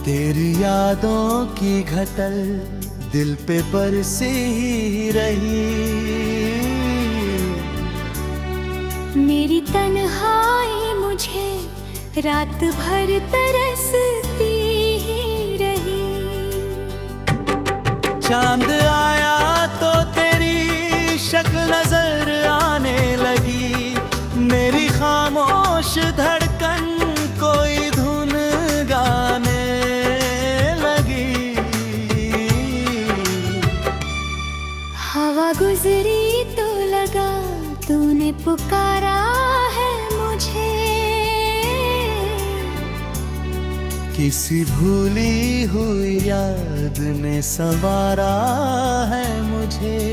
तेरी यादों की घटल दिल पे बरसी ही रही। मेरी तन्हाई मुझे रात भर तरसती ही रही। चांद आया तो तेरी शक्ल नजर आने लगी। मेरी खामोश धड़कन कोई धुन गाने लगी। हवा गुजरी तो लगा तूने पुकारा है मुझे। किसी भूली हुई याद ने संवारा है मुझे।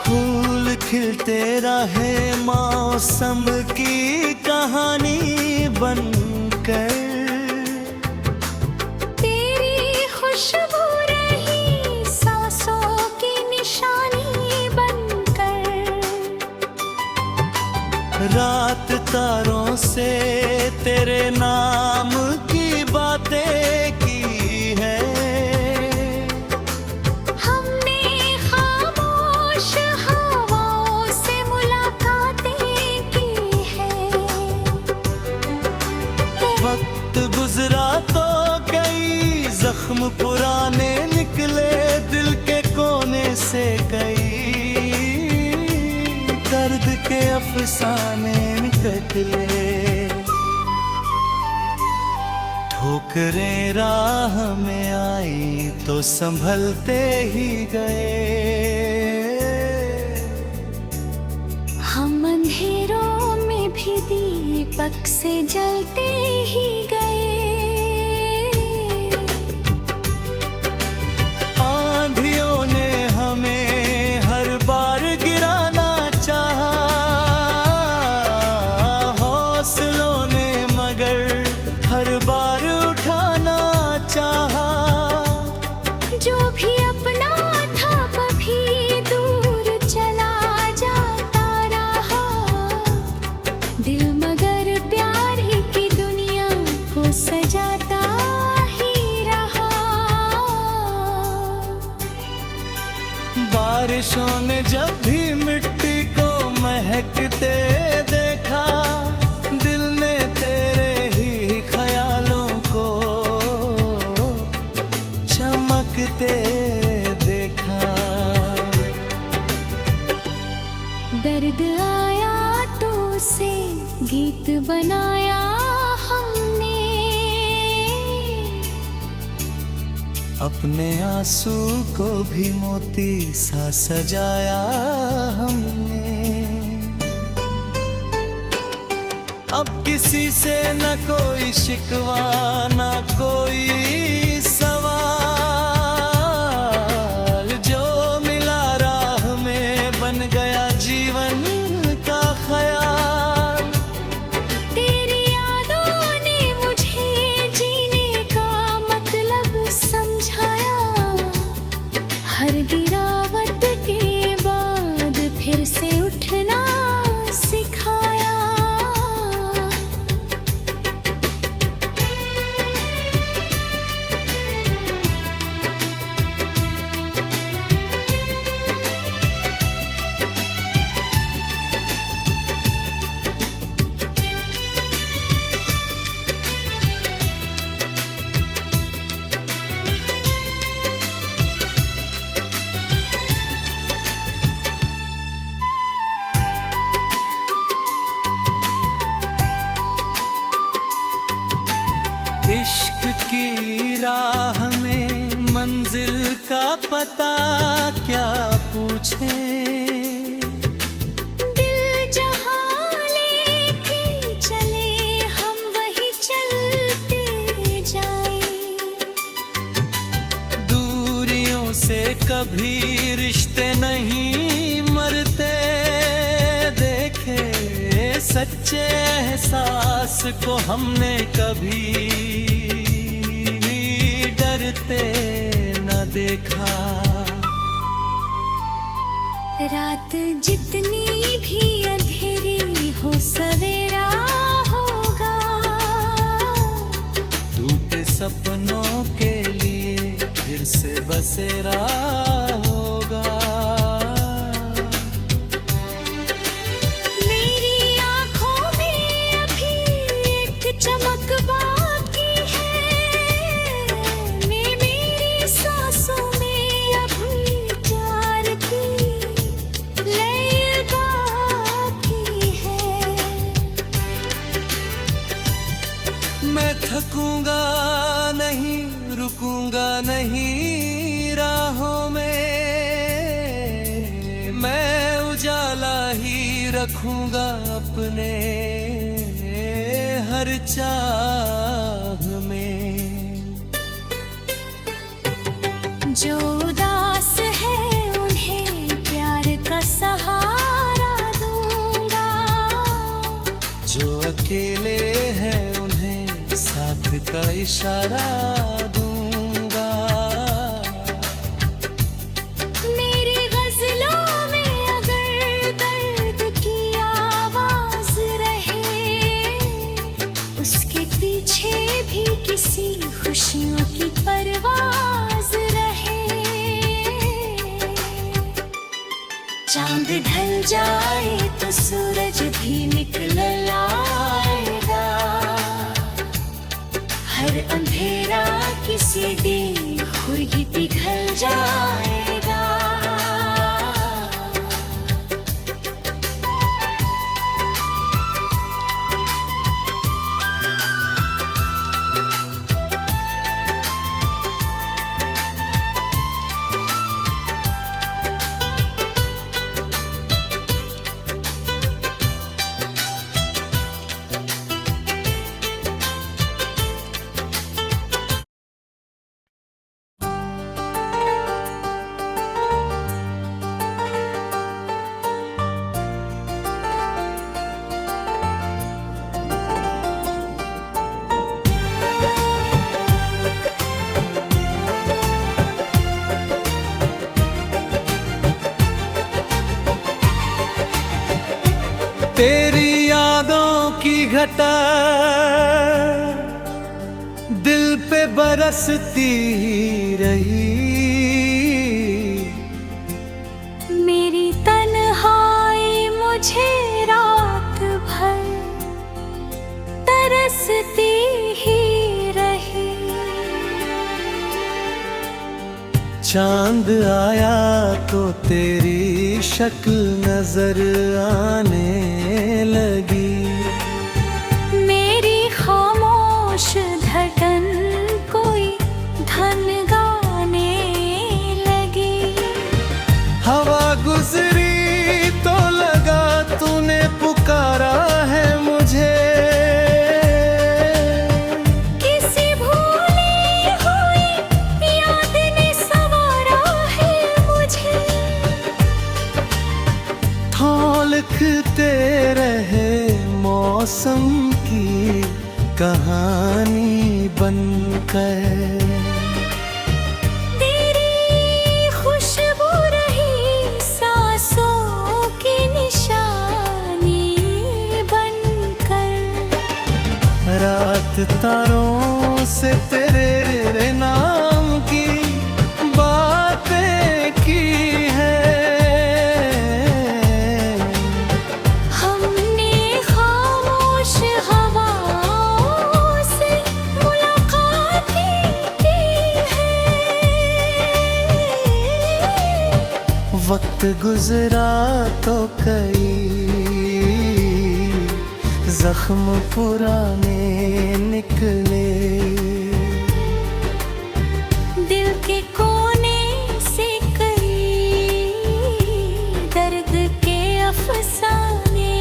फूल खिलते रहे मौसम की कहानी बनकर। तेरी खुशबू रही सांसों की निशानी बनकर। रात तारों से तेरे नाम की बातें की है। वक्त गुजरा तो कई जख्म पुराने निकले दिल के कोने से। कई दर्द के अफसाने निकले। ठोकरें राह में आई तो संभलते ही गए। हम अंधेरों में भी दीपक से जलते ही गए। आंधियों ने हमें हर बार गिराना चाहा। हौसलों ने मगर हर बार उठाना चाहा। जो भी अपना था कभी दूर चला जाता रहा। दिल मगर प्यार ही की दुनिया को सजाता ही रहा। बारिशों ने जब भी मिट्टी को महकते देखा। दिल ने तेरे ही ख्यालों को चमकते देखा। दर्द आया तो उसे गीत बनाया हमने। अपने आंसू को भी मोती सा सजाया हमने। अब किसी से न कोई शिकवा न कोई सवाल। जो मिला राह में बन गया जीवन का ख़याल। तेरी यादों ने मुझे जीने का मतलब समझाया। हर गिरावट के बाद फिर से उठना सिखाया। इश्क की राह में मंजिल का पता क्या पूछे। दिल जहाँ लेके चले हम वही चलते जाए। से कभी रिश्ते नहीं मरते देखे, सच्चे एहसास को हमने कभी डरते न देखा। रात जितनी भी अंधेरी हो सवेरा होगा, टूटे सपनों के लिए फिर से बसेरा होगा। मेरी आँखों में अभी एक चमक बाकी है, मेरी सांसों में अभी प्यार की लय बाकी है। मैं थकूंगा नहीं, रुकूंगा नहीं राहों में, मैं उजाला ही रखूंगा अपने हर चाह में। जो उदास है उन्हें प्यार का सहारा दूंगा, जो अकेले हैं उन्हें साथ का इशारा दूंगा। मेरी गजलों में अगर दर्द की आवाज रहे, उसके पीछे भी किसी खुशियों की परवाज रहे। चांद ढल जाए तो सूरज भी निकल आएगा, हर अंधेरा किसी दिन खुद पिघल जाएगा। तेरी यादों की घटा दिल पे बरसती रही, मेरी तन्हाई मुझे रात भर तरसती ही रही। चांद आया तो तेरी शक्ल नजर आने लगी, मेरी खामोश धड़कन कोई धन गाने लगी। हवा गुजरी तो लगा तूने पुकारा है मुझे, किसी भूली हुई याद ने संवारा है मुझे। लिखते रहे मौसम की कहानी बनकर, तेरी खुशबू रही सांसों की निशानी बनकर। रात तारों से तेरे नाम की बातें की है, वक्त गुजरा तो कई जख्म पुराने निकले, दिल के कोने से कई दर्द के अफसाने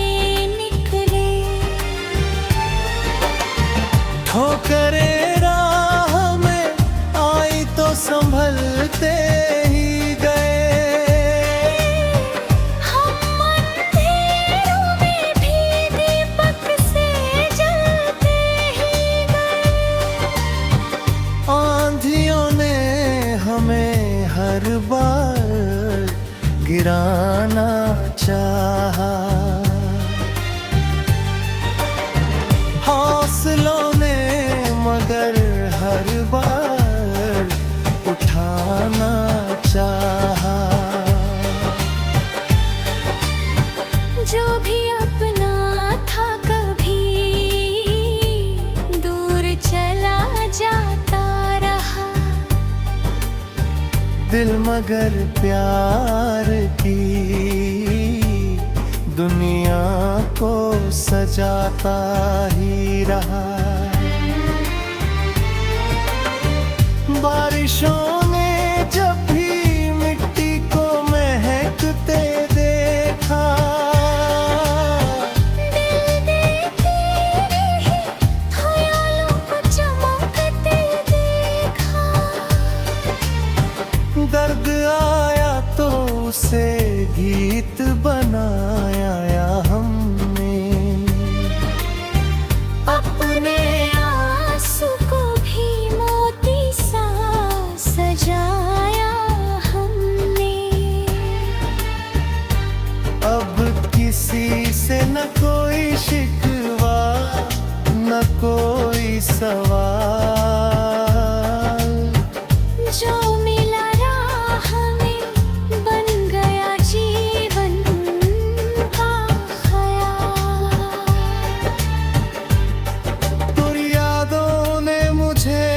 निकले। ठोकरे राह में आई तो संभलते ही हर बार गिराना चाहा। हौसलों ने मगर हर बार उठाना चाहा। जो भी अपना था कभी दूर चला जाता रहा। दिल मगर प्यार की दुनिया को सजाता ही रहा। बारिशों ने जब भी मिट्टी को महकते देखा, दिल देते रहे ख्यालों को चमकते देखा। दर्द आया तो उसे गीत बनाया या हमने। अपने आंसू को भी मोती सा सजाया हमने। अब किसी से न कोई शिकवा न कोई सवाल। जो मिला राह में बन गया जीवन का ख्याल। तुम यादों ने मुझे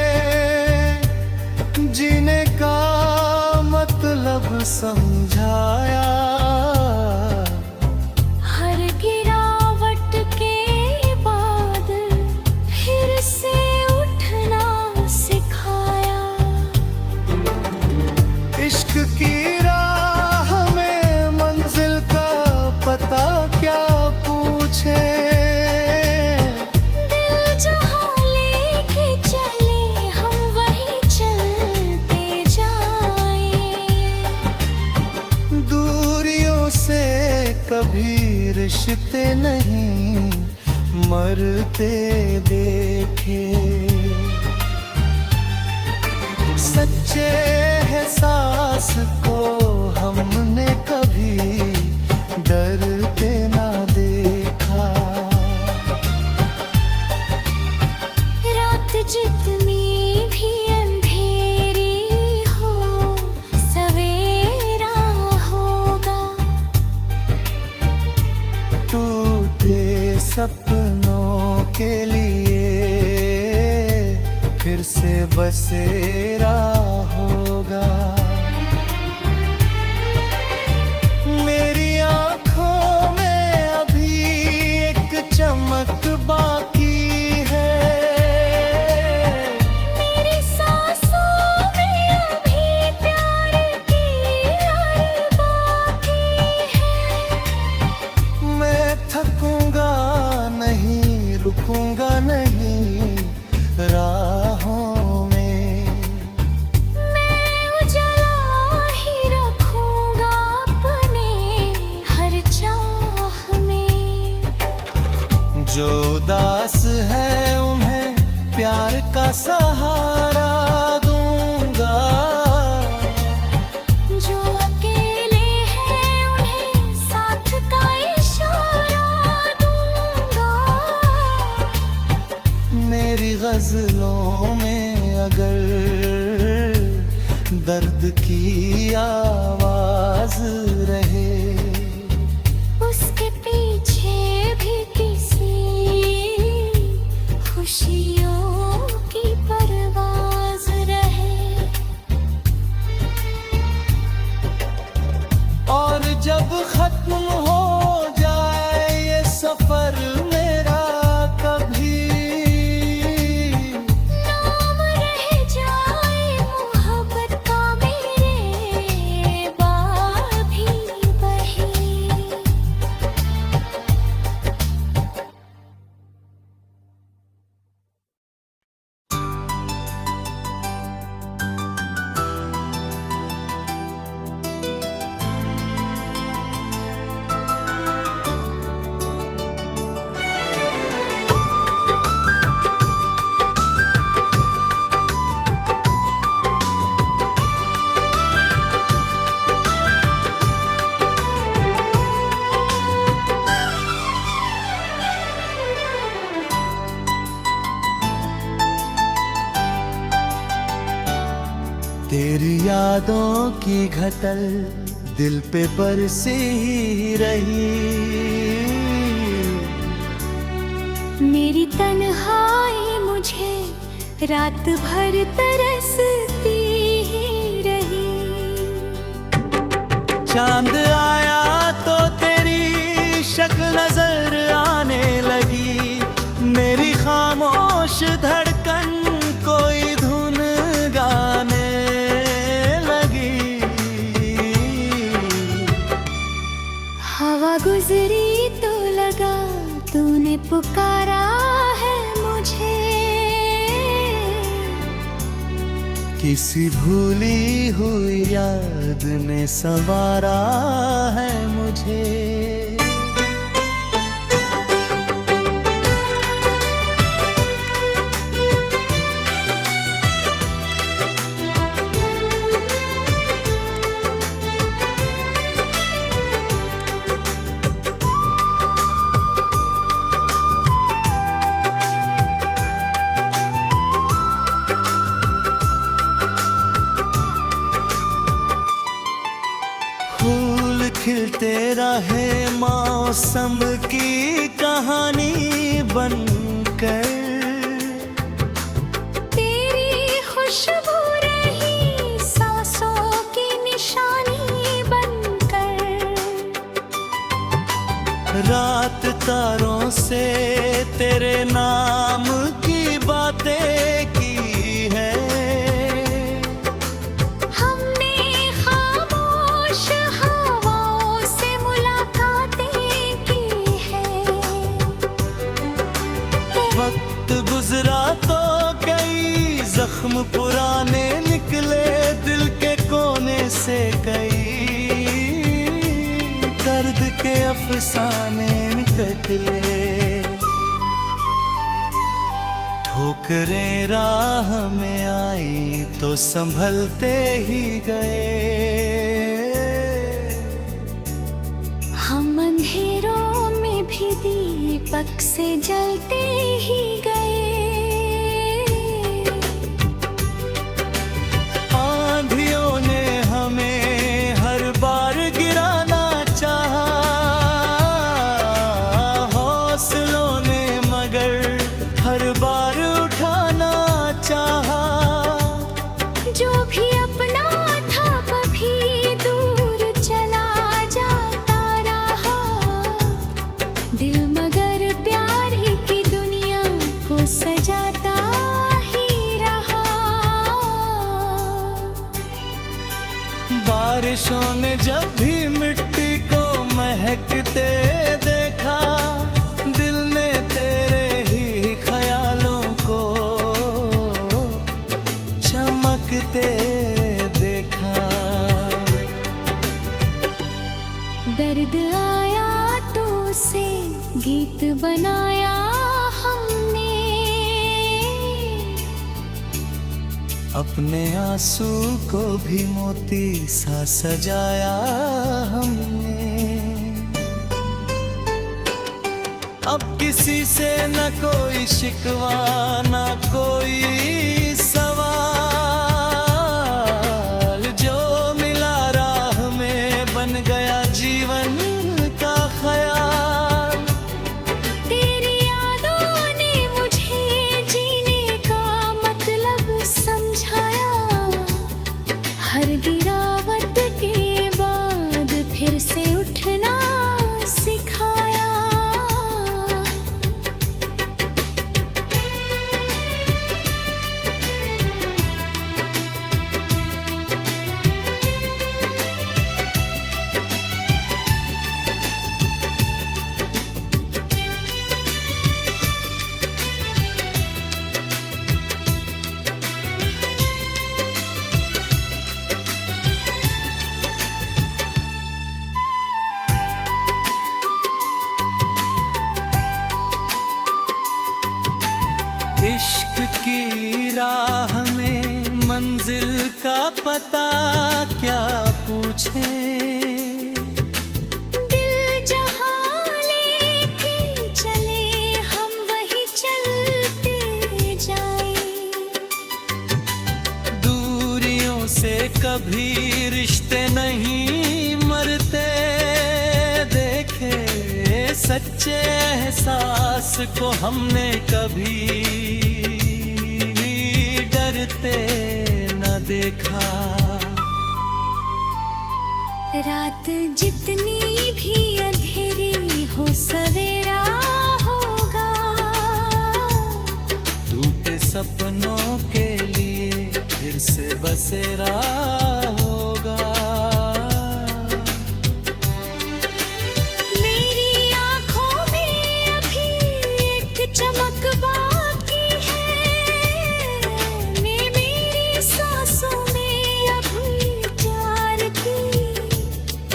जीने का मतलब समझाया। हर गिरावट के बाद फिर से उठना सिखाया। इश्क की राह में मंजिल का पता क्या पूछे। दिल जहाँ लेके चले हम वहीं चलते जाएं। दूरियों से कभी रिश्ते नहीं मरते देखे। सच्चे एहसास को हमने कभी डरते ना देखा। रात जितनी भी अंधेरी हो सवेरा होगा। टूटे सपनों के लिए फिर से बसेरा होगा। मेरी आँखों में अभी एक चमक बाकी है। मेरी सांसों में अभी प्यार की लहर बाकी है। मैं थकूंगा नहीं रुकूंगा नहीं राहों में। मैं उजला ही रखूंगा अपने हर चाह में। जो उदास है उन्हें प्यार का सहारा दूंगा। जो अकेले हैं उन्हें साथ का इशारा दूंगा। मेरी गजलों में अगर दर्द की आवाज रहे, उसके पीछे भी किसी खुशियों की परवाज रहे। और जब खत्म हो जाए ये सफर मेरा कभी, नाम रह जाए मोहब्बत का मेरे बाभी बहे। तेरी यादों की घटल दिल पे बरसी ही रही। मेरी तन्हाई मुझे रात भर तरसती ही रही। चांद आया तो तेरी शक्ल नजर आने लगी। मेरी खामोश धड़कन कोई धुन गाने लगी। हवा गुजरी तो लगा तूने पुकारा है मुझे। किसी भूली हुई याद ने संवारा है मुझे। फूल खिलते रहे मौसम की कहानी बनकर। तेरी खुशबू रही सांसों की निशानी बनकर। रात तारों से तेरे नाम की बातें की है। वक्त गुजरा तो कई जख्म पुराने निकले दिल के कोने से। कई दर्द के अफसाने निकले। ठोकरें राह में आई तो संभलते ही गए। हम अंधेरों में भी दीपक से जलते ही गए। आंधियों ने हमें हर बार गिराना चाहा। हौसलों ने मगर हर बार उठाना चाहा। जो भी अपना था कभी दूर चला जाता रहा। दिल मगर प्यार ही की दुनिया को सजाता ही रहा। बारिशों ने जब भी मिट्टी को महकते देखा। दिल ने तेरे ही ख्यालों को चमकते देखा। दर्द आया तो उसे गीत बनाया हमने। अपने आंसू को भी मोती सा सजाया हमने। अब किसी से न कोई शिकवा न कोई सवाल। जो मिला राह में बन गया जीवन का ख्याल। तेरी यादों ने मुझे जीने का मतलब समझाया। हर गिरावट के बाद फिर से उठना सिखाया। इश्क की राह में मंजिल का पता क्या पूछे। दिल जहाँ लेके चले हम वही चलते जाए। दूरियों से कभी रिश्ते नहीं मरते देखे, सच्चे एहसास को हमने कभी डरते न देखा। रात जितनी भी अंधेरी हो सवेरा होगा, टूटे सपनों के लिए फिर से बसेरा होगा। मेरी आँखों में अभी एक चमक बाकी है, मेरी सांसों में अभी प्यार की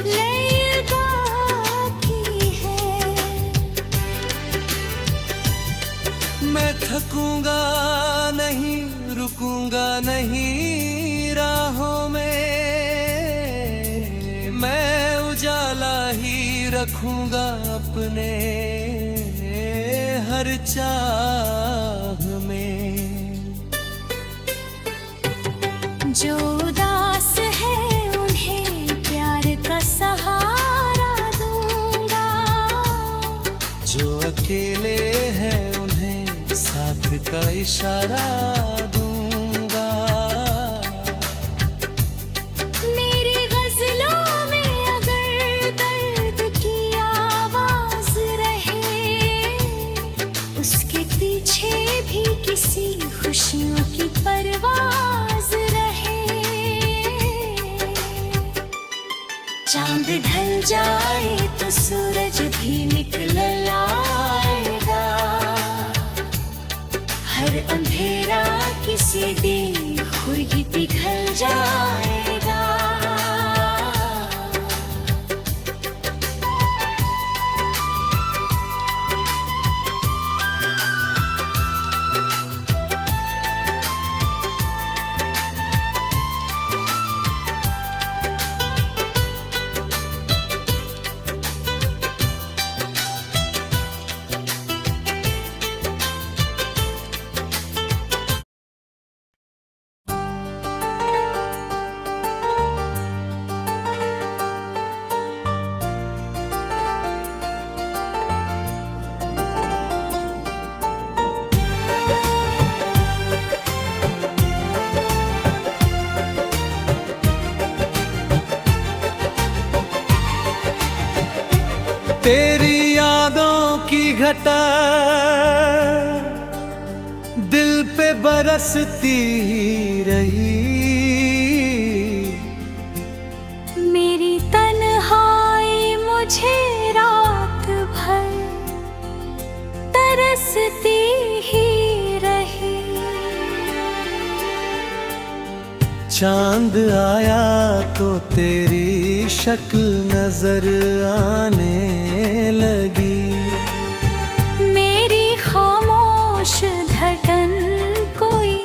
लय बाकी है। मैं थकूंगा नहीं, रुकूंगा नहीं राहों में, मैं उजाला ही रखूंगा अपने हर चाह में। जो उदास है उन्हें प्यार का सहारा दूंगा, जो अकेले हैं उन्हें साथ का इशारा दूंगा। मेरी गजलों में अगर दर्द की आवाज रहे, उसके पीछे भी किसी खुशियों की परवाज रहे। चांद ढल जाए तो सूरज भी निकल आएगा, हर अंधेरा किसी दिन खुद ही पिघल जाएगा। तेरी यादों की घटा दिल पे बरसती ही रही, मेरी तन्हाई मुझे रात भर तरसती ही रही। चांद आया तो तेरी शक्ल नजर आने लगी, मेरी खामोश धड़कन कोई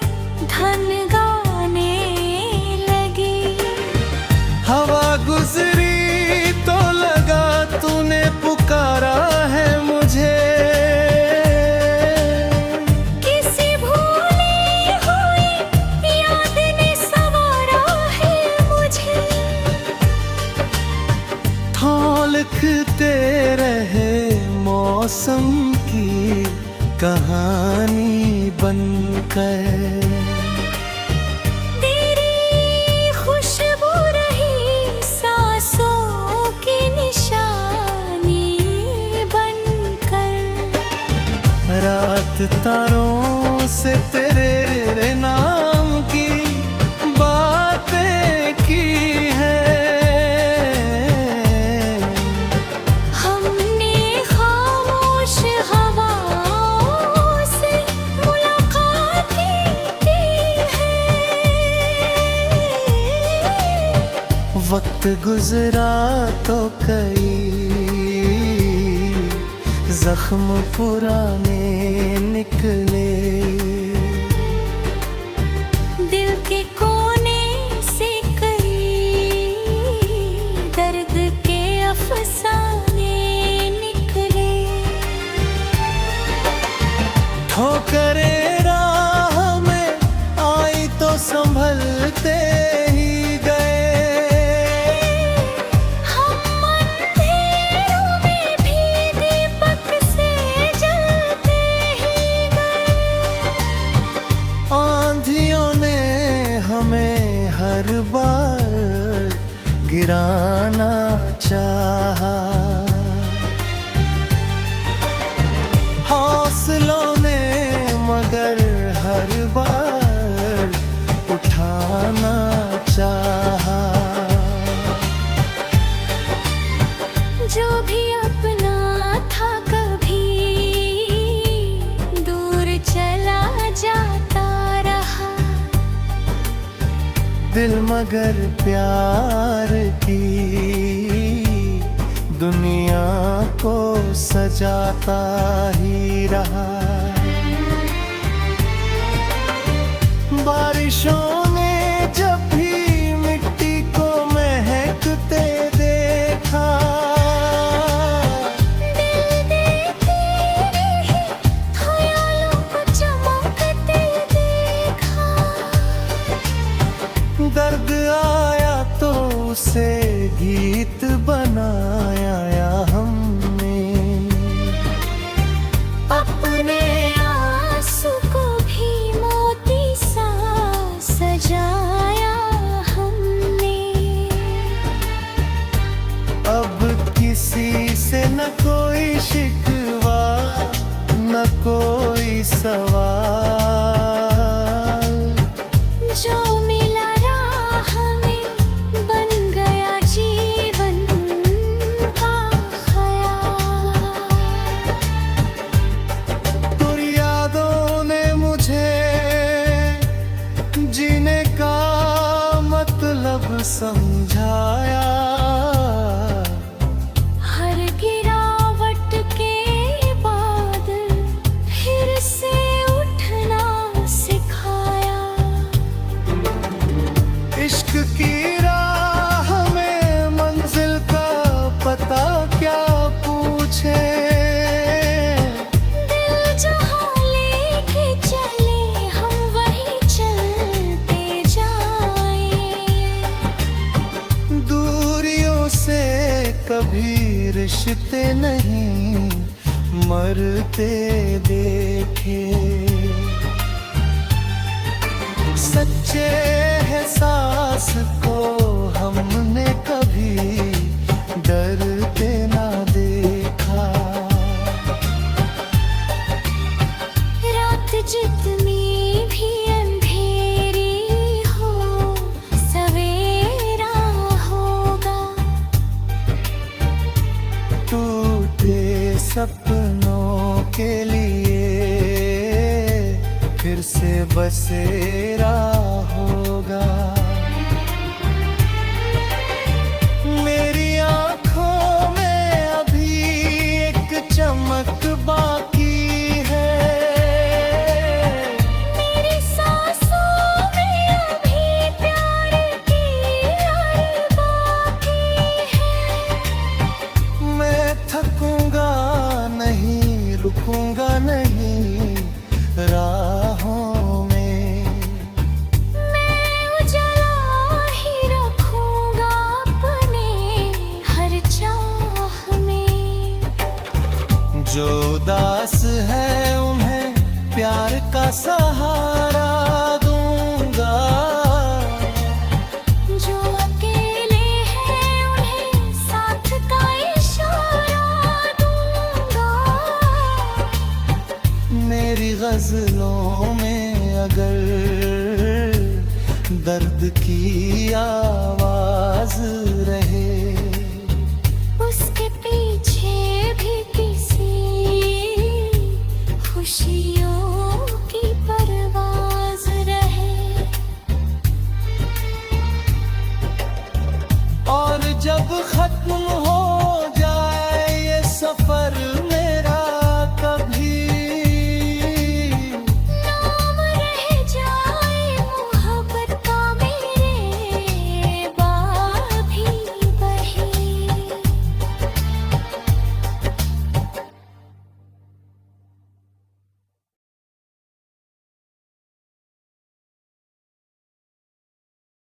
धन गाने लगी। हवा गुजरी तो लगा तूने पुकारा है मुझे, किसी भूली हुई याद ने सवारा है मुझे। लिखते रहे मौसम की कहानी बनकर, तेरी खुशबू रही सांसों की निशानी बनकर। रात तारों से तेरे नाम की बातें की है, हमने खामोश हवाओं से मुलाकात की है। वक्त गुजरा तो कई जख्म पुराने निकले, दिल के कोने से कई दर्द के अफसाने निकले। ठोकरें राह में आई तो संभलते ही हमें हर बार गिराना चाहा। हौसलों ने मगर हर बार उठाना चाहा। जो भी अपना था कभी दूर चला जाता रहा। दिल मगर प्यार की दुनिया को सजाता ही रहा। बारिशों ने जब भी मिट्टी को महकते देखा, दिल देते रहे ख्यालों को चमकते देखा। दर्द आया तो उसे गीत बनाया या हमने। अपने आंसू को भी मोती सा सजाया हमने। अब किसी से न कोई शिकवा न कोई सवाल। जो मिला राह में बन गया जीवन का ख्याल। तुर यादों ने मुझे जीने का मतलब समझाया। हर गिरावट के बाद फिर से उठना सिखाया। इश्क की राह में मंजिल का पता क्या पूछे। दिल जहाँ लेके चले हम वहीं चलते जाएं। दूरियों से कभी रिश्ते नहीं मरते देखे। सच्चे एहसास को हमने कभी डरते ना देखा। रात जितनी भी अंधेरी हो सवेरा होगा। टूटे सपनों के लिए फिर से बसेरा होगा। मेरी आँखों में अभी एक चमक बाकी है। मेरी सांसों में अभी प्यार की लहर बाकी है। मैं थकूंगा नहीं रुकूंगा नहीं राहों में। मैं उजला ही रखूंगा अपने हर चाह में। जो उदास है उन्हें प्यार का सहारा दूंगा। जो अकेले हैं उन्हें साथ का इशारा दूंगा। मेरी गजलों में अगर दर्द की आवाज रहे, उसके पीछे भी किसी खुशियों की परवाज़ रहे। और जब